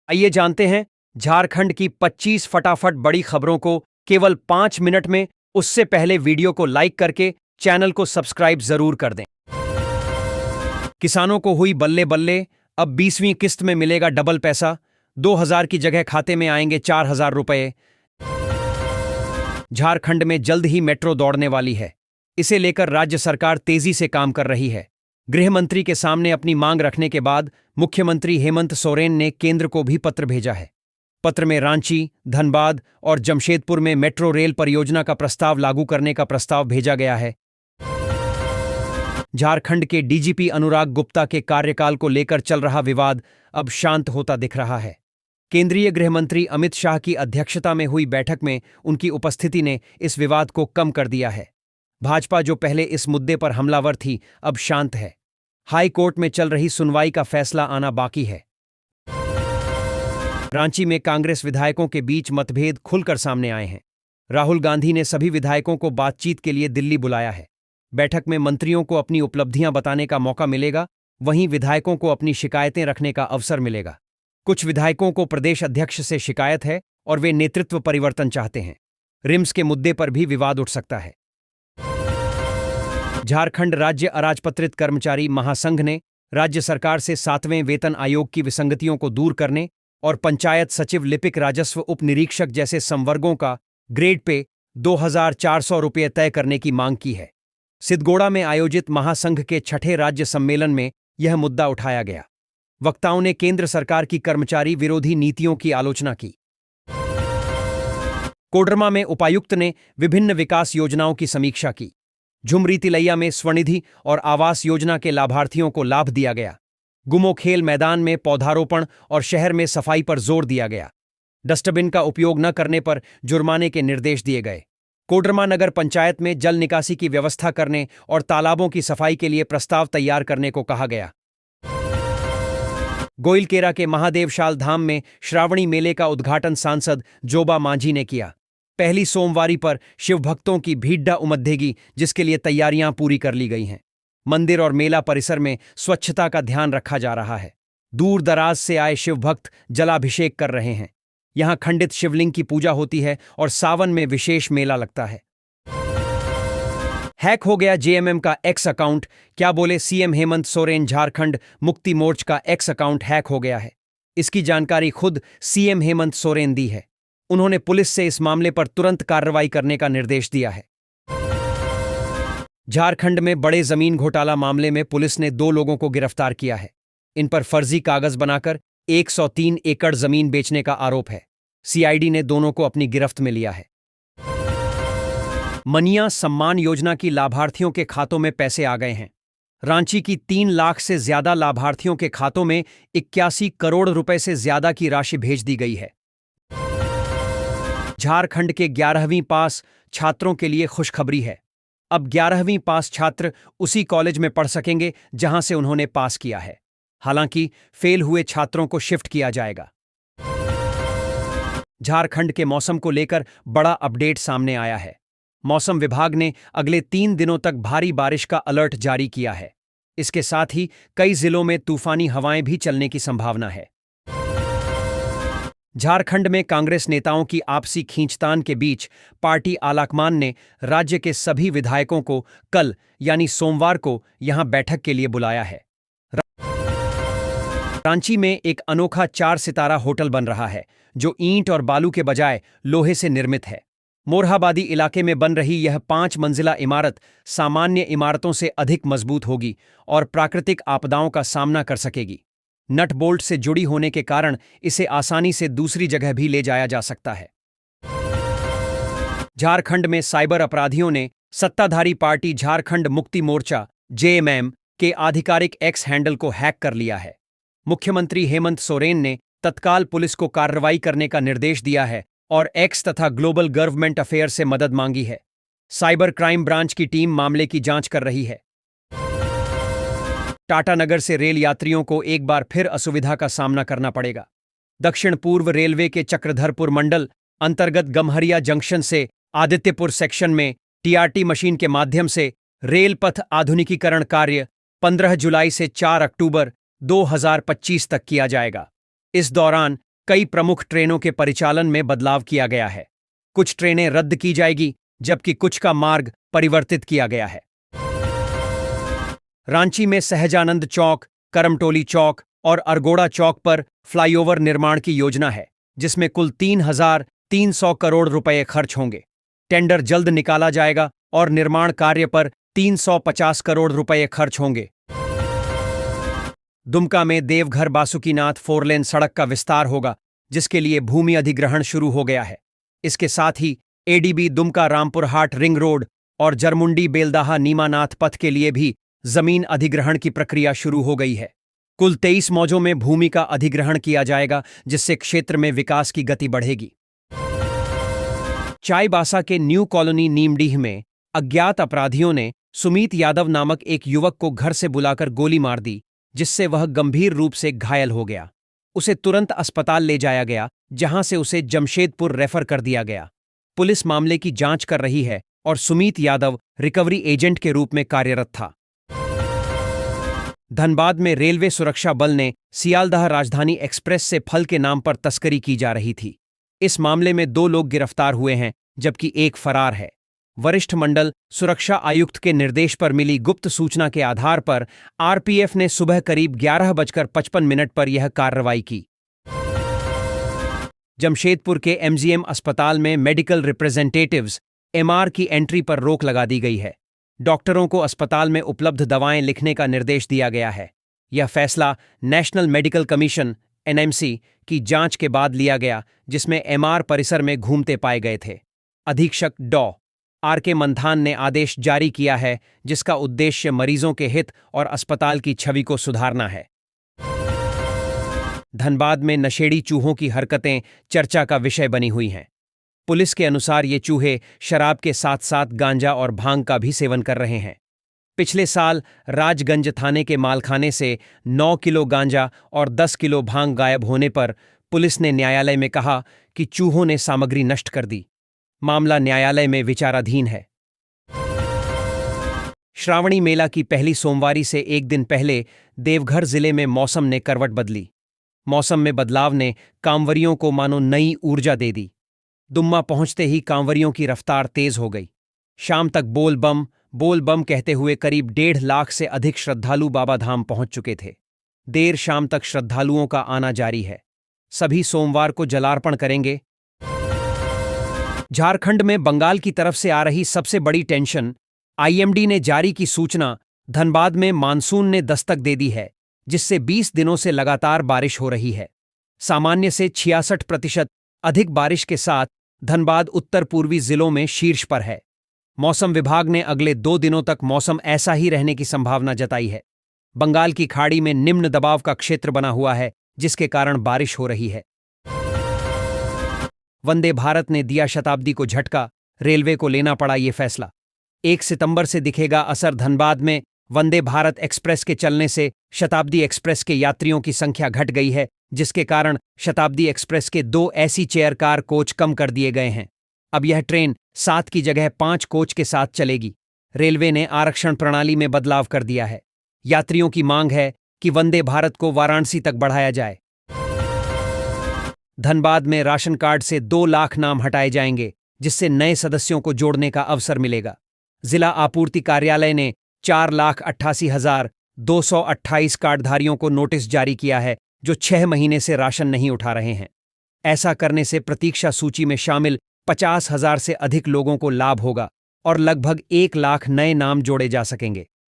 आइए जानते हैं झारखंड की 25 फटाफट बड़ी खबरों को केवल 5 मिनट में। उससे पहले वीडियो को लाइक करके चैनल को सब्सक्राइब जरूर कर दें। किसानों को हुई बल्ले बल्ले, अब 20वीं किस्त में मिलेगा डबल पैसा। 2000 की जगह खाते में आएंगे 4000 रुपए। झारखंड में जल्द ही मेट्रो दौड़ने वाली है। इसे लेकर राज्य सरकार तेजी से काम कर रही है। गृह मंत्री के सामने अपनी मांग रखने के बाद मुख्यमंत्री हेमंत सोरेन ने केंद्र को भी पत्र भेजा है। पत्र में रांची, धनबाद और जमशेदपुर में मेट्रो रेल परियोजना का प्रस्ताव लागू करने का प्रस्ताव भेजा गया है। झारखंड के डीजीपी अनुराग गुप्ता के कार्यकाल को लेकर चल रहा विवाद अब शांत होता दिख रहा है। केंद्रीय गृह मंत्री अमित शाह की अध्यक्षता में हुई बैठक में उनकी उपस्थिति ने इस विवाद को कम कर दिया है। भाजपा जो पहले इस मुद्दे पर हमलावर थी, अब शांत है। हाई कोर्ट में चल रही सुनवाई का फैसला आना बाकी है। रांची में कांग्रेस विधायकों के बीच मतभेद खुलकर सामने आए हैं। राहुल गांधी ने सभी विधायकों को बातचीत के लिए दिल्ली बुलाया है। बैठक में मंत्रियों को अपनी उपलब्धियां बताने का मौका मिलेगा, वहीं विधायकों को अपनी शिकायतें रखने का अवसर मिलेगा। कुछ विधायकों को प्रदेश अध्यक्ष से शिकायत है और वे नेतृत्व परिवर्तन चाहते हैं। रिम्स के मुद्दे पर भी विवाद उठ सकता है। झारखंड राज्य अराजपत्रित कर्मचारी महासंघ ने राज्य सरकार से 7वें वेतन आयोग की विसंगतियों को दूर करने और पंचायत सचिव, लिपिक, राजस्व उप निरीक्षक जैसे संवर्गों का ग्रेड पे 2400 रुपये तय करने की मांग की है। सिद्धगोड़ा में आयोजित महासंघ के 6ठे राज्य सम्मेलन में यह मुद्दा उठाया गया। वक्ताओं ने केंद्र सरकार की कर्मचारी विरोधी नीतियों की आलोचना की। कोडरमा में उपायुक्त ने विभिन्न विकास योजनाओं की समीक्षा की। झुमरी तिलैया में स्वनिधि और आवास योजना के लाभार्थियों को लाभ दिया गया। गुमो खेल मैदान में पौधारोपण और शहर में सफाई पर जोर दिया गया। डस्टबिन का उपयोग न करने पर जुर्माने के निर्देश दिए गए। कोडरमा नगर पंचायत में जल निकासी की व्यवस्था करने और तालाबों की सफाई के लिए प्रस्ताव तैयार करने को कहा गया। गोइलकेरा के महादेवशाल धाम में श्रावणी मेले का उद्घाटन सांसद जोबा मांझी ने किया। पहली सोमवारी पर शिव भक्तों की भीड़ उमड़ेगी, जिसके लिए तैयारियां पूरी कर ली गई हैं। मंदिर और मेला परिसर में स्वच्छता का ध्यान रखा जा रहा है। दूर दराज से आए शिव भक्त जलाभिषेक कर रहे हैं। यहां खंडित शिवलिंग की पूजा होती है और सावन में विशेष मेला लगता है। हैक हो गया जेएमएम का एक्स अकाउंट, क्या बोले सीएम हेमंत सोरेन। झारखंड मुक्ति मोर्चा का एक्स अकाउंट हैक हो गया है। इसकी जानकारी खुद सीएम हेमंत सोरेन दी है। उन्होंने पुलिस से इस मामले पर तुरंत कार्रवाई करने का निर्देश दिया है। झारखंड में बड़े जमीन घोटाला मामले में पुलिस ने 2 लोगों को गिरफ्तार किया है। इन पर फर्जी कागज बनाकर 103 एकड़ जमीन बेचने का आरोप है। सीआईडी ने दोनों को अपनी गिरफ्त में लिया है। मनिया सम्मान योजना की लाभार्थियों के खातों में पैसे आ गए हैं। रांची की 3 लाख से ज्यादा लाभार्थियों के खातों में 81 करोड़ रुपए से ज्यादा की राशि भेज दी गई है। झारखंड के 11वीं पास छात्रों के लिए खुशखबरी है। अब 11वीं पास छात्र उसी कॉलेज में पढ़ सकेंगे जहां से उन्होंने पास किया है। हालांकि फेल हुए छात्रों को शिफ्ट किया जाएगा। झारखंड के मौसम को लेकर बड़ा अपडेट सामने आया है। मौसम विभाग ने अगले 3 दिनों तक भारी बारिश का अलर्ट जारी किया है। इसके साथ ही कई जिलों में तूफानी हवाएं भी चलने की संभावना है। झारखंड में कांग्रेस नेताओं की आपसी खींचतान के बीच पार्टी आलाकमान ने राज्य के सभी विधायकों को कल यानी सोमवार को यहां बैठक के लिए बुलाया है। रांची में एक अनोखा 4 सितारा होटल बन रहा है, जो ईंट और बालू के बजाय लोहे से निर्मित है। मोरहाबादी इलाके में बन रही यह 5 मंजिला इमारत सामान्य इमारतों से अधिक मजबूत होगी और प्राकृतिक आपदाओं का सामना कर सकेगी। नट बोल्ट से जुड़ी होने के कारण इसे आसानी से दूसरी जगह भी ले जाया जा सकता है। झारखंड में साइबर अपराधियों ने सत्ताधारी पार्टी झारखंड मुक्ति मोर्चा जेएमएम के आधिकारिक एक्स हैंडल को हैक कर लिया है। मुख्यमंत्री हेमंत सोरेन ने तत्काल पुलिस को कार्रवाई करने का निर्देश दिया है और एक्स तथा ग्लोबल गवर्नमेंट अफेयर से मदद मांगी है। साइबर क्राइम ब्रांच की टीम मामले की जांच कर रही है। टाटानगर से रेल यात्रियों को एक बार फिर असुविधा का सामना करना पड़ेगा। दक्षिण पूर्व रेलवे के चक्रधरपुर मंडल अंतर्गत गम्हरिया जंक्शन से आदित्यपुर सेक्शन में टीआरटी मशीन के माध्यम से रेल पथ आधुनिकीकरण कार्य 15 जुलाई से 4 अक्टूबर 2025 तक किया जाएगा। इस दौरान कई प्रमुख ट्रेनों के परिचालन में बदलाव किया गया है। कुछ ट्रेनें रद्द की जाएगी, जबकि कुछ का मार्ग परिवर्तित किया गया है। रांची में सहजानंद चौक, करमटोली चौक और अरगोड़ा चौक पर फ्लाईओवर निर्माण की योजना है, जिसमें कुल 3,300 करोड़ रुपए खर्च होंगे। टेंडर जल्द निकाला जाएगा और निर्माण कार्य पर 350 करोड़ रुपए खर्च होंगे। दुमका में देवघर बासुकीनाथ 4 लेन सड़क का विस्तार होगा, जिसके लिए भूमि अधिग्रहण शुरू हो गया है। इसके साथ ही एडीबी दुमका रामपुर हाट रिंग रोड और जरमुंडी बेलदाहा नीमानाथ पथ के लिए भी जमीन अधिग्रहण की प्रक्रिया शुरू हो गई है। कुल 23 मौजों में भूमि का अधिग्रहण किया जाएगा, जिससे क्षेत्र में विकास की गति बढ़ेगी। चाईबासा के न्यू कॉलोनी नीमडीह में अज्ञात अपराधियों ने सुमीत यादव नामक एक युवक को घर से बुलाकर गोली मार दी, जिससे वह गंभीर रूप से घायल हो गया। उसे तुरंत अस्पताल ले जाया गया, जहां से उसे जमशेदपुर रेफर कर दिया गया। पुलिस मामले की जांच कर रही है और सुमीत यादव रिकवरी एजेंट के रूप में कार्यरत था। धनबाद में रेलवे सुरक्षा बल ने सियालदह राजधानी एक्सप्रेस से फल के नाम पर तस्करी की जा रही थी। इस मामले में 2 लोग गिरफ्तार हुए हैं, जबकि एक फरार है। वरिष्ठ मंडल सुरक्षा आयुक्त के निर्देश पर मिली गुप्त सूचना के आधार पर आरपीएफ ने सुबह करीब 11:55 पर यह कार्रवाई की। जमशेदपुर के एमजीएम अस्पताल में मेडिकल रिप्रेजेंटेटिव्स एमआर की एंट्री पर रोक लगा दी गई है। डॉक्टरों को अस्पताल में उपलब्ध दवाएं लिखने का निर्देश दिया गया है। यह फैसला नेशनल मेडिकल कमीशन एनएमसी की जांच के बाद लिया गया, जिसमें एमआर परिसर में घूमते पाए गए थे। अधीक्षक डॉ. आर.के. मंथान ने आदेश जारी किया है, जिसका उद्देश्य मरीजों के हित और अस्पताल की छवि को सुधारना है। धनबाद में नशेड़ी चूहों की हरकतें चर्चा का विषय बनी हुई हैं। पुलिस के अनुसार ये चूहे शराब के साथ साथ गांजा और भांग का भी सेवन कर रहे हैं। पिछले साल राजगंज थाने के मालखाने से 9 किलो गांजा और 10 किलो भांग गायब होने पर पुलिस ने न्यायालय में कहा कि चूहों ने सामग्री नष्ट कर दी। मामला न्यायालय में विचाराधीन है। श्रावणी मेला की पहली सोमवारी से एक दिन पहले देवघर जिले में मौसम ने करवट बदली। मौसम में बदलाव ने कांवरियों को मानो नई ऊर्जा दे दी। दुम्मा पहुंचते ही कांवरियों की रफ्तार तेज हो गई। शाम तक बोल बम कहते हुए करीब 1.5 लाख से अधिक श्रद्धालु बाबा धाम पहुंच चुके थे। देर शाम तक श्रद्धालुओं का आना जारी है। सभी सोमवार को जलार्पण करेंगे। झारखंड में बंगाल की तरफ से आ रही सबसे बड़ी टेंशन, आईएमडी ने जारी की सूचना। धनबाद में मानसून ने दस्तक दे दी है, जिससे 20 दिनों से लगातार बारिश हो रही है। सामान्य से 66% अधिक बारिश के साथ धनबाद उत्तर पूर्वी जिलों में शीर्ष पर है। मौसम विभाग ने अगले 2 दिनों तक मौसम ऐसा ही रहने की संभावना जताई है। बंगाल की खाड़ी में निम्न दबाव का क्षेत्र बना हुआ है, जिसके कारण बारिश हो रही है। वंदे भारत ने दिया शताब्दी को झटका, रेलवे को लेना पड़ा ये फैसला। 1 सितंबर से दिखेगा असर। धनबाद में वंदे भारत एक्सप्रेस के चलने से शताब्दी एक्सप्रेस के यात्रियों की संख्या घट गई है, जिसके कारण शताब्दी एक्सप्रेस के 2 एसी चेयर कार कोच कम कर दिए गए हैं। अब यह ट्रेन 7 की जगह 5 कोच के साथ चलेगी। रेलवे ने आरक्षण प्रणाली में बदलाव कर दिया है। यात्रियों की मांग है कि वंदे भारत को वाराणसी तक बढ़ाया जाए। धनबाद में राशन कार्ड से 2 लाख नाम हटाए जाएंगे, जिससे नए सदस्यों को जोड़ने का अवसर मिलेगा। जिला आपूर्ति कार्यालय ने 4,88,228 कार्डधारियों को नोटिस जारी किया है, जो 6 महीने से राशन नहीं उठा रहे हैं। ऐसा करने से प्रतीक्षा सूची में शामिल 50,000 से अधिक लोगों को लाभ होगा और लगभग 1 लाख नए नाम जोड़े जा सकेंगे।